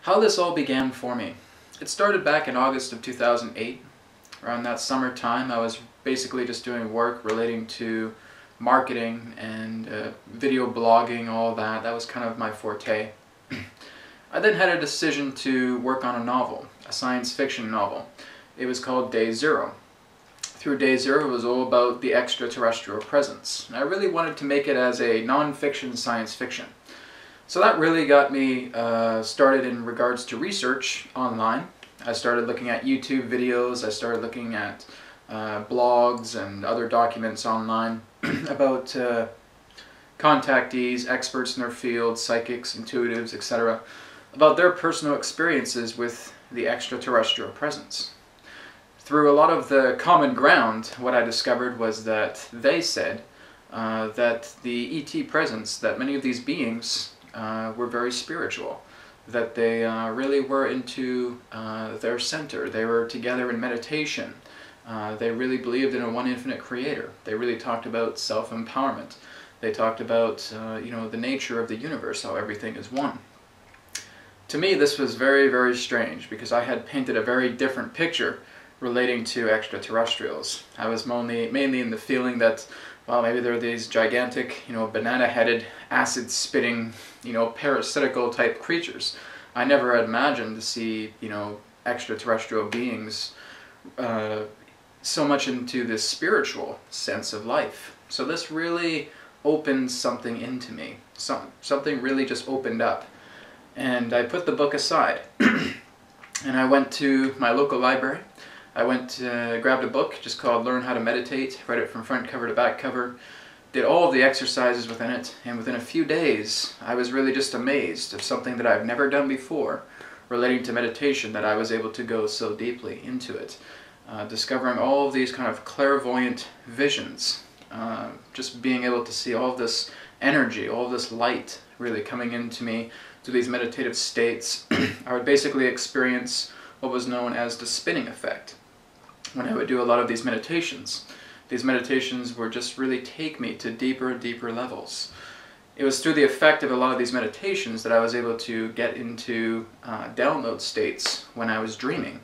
How this all began for me. It started back in August of 2008. Around that summertime, I was basically just doing work relating to marketing and video blogging, all that. That was kind of my forte. I then had a decision to work on a novel, a science fiction novel. It was called Day Zero. Through Day Zero, it was all about the extraterrestrial presence. And I really wanted to make it as a non-fiction science fiction. So that really got me started in regards to research online. I started looking at YouTube videos, I started looking at blogs and other documents online about contactees, experts in their field, psychics, intuitives, etc., about their personal experiences with the extraterrestrial presence. Through a lot of the common ground, what I discovered was that they said that the ET presence, that many of these beings were very spiritual, that they really were into their center. They were together in meditation. They really believed in a one infinite creator. They really talked about self-empowerment. They talked about the nature of the universe, how everything is one. To me, this was very, very strange because I had painted a very different picture relating to extraterrestrials. I was mainly in the feeling that, well, maybe they're these gigantic, banana-headed, acid-spitting, parasitical type creatures. I never had imagined to see, extraterrestrial beings so much into this spiritual sense of life. So this really opened something into me. Something really just opened up. And I put the book aside. And I went to my local library. I grabbed a book just called Learn How to Meditate, read it from front cover to back cover, did all of the exercises within it, and within a few days I was really just amazed of something that I've never done before relating to meditation, that I was able to go so deeply into it, discovering all of these kind of clairvoyant visions, just being able to see all of this energy, all of this light really coming into me through these meditative states. I would basically experience what was known as the spinning effect when I would do a lot of these meditations. These meditations would just really take me to deeper and deeper levels. It was through the effect of a lot of these meditations that I was able to get into download states when I was dreaming.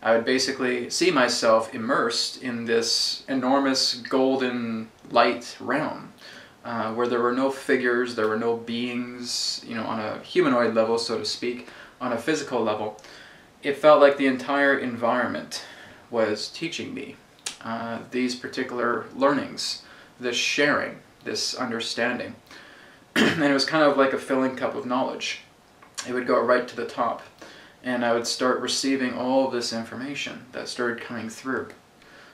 I would basically see myself immersed in this enormous golden light realm where there were no figures, there were no beings, on a humanoid level, so to speak, on a physical level. It felt like the entire environment was teaching me these particular learnings, this sharing, this understanding. And it was kind of like a filling cup of knowledge. It would go right to the top, and I would start receiving all of this information that started coming through.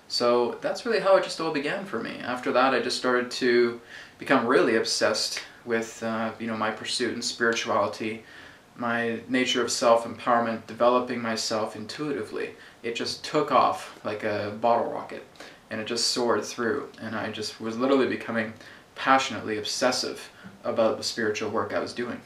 So that's really how it just all began for me. After that, I just started to become really obsessed with my pursuit in spirituality, my nature of self-empowerment, developing myself intuitively. It just took off like a bottle rocket, and it just soared through, and I just was literally becoming passionately obsessive about the spiritual work I was doing.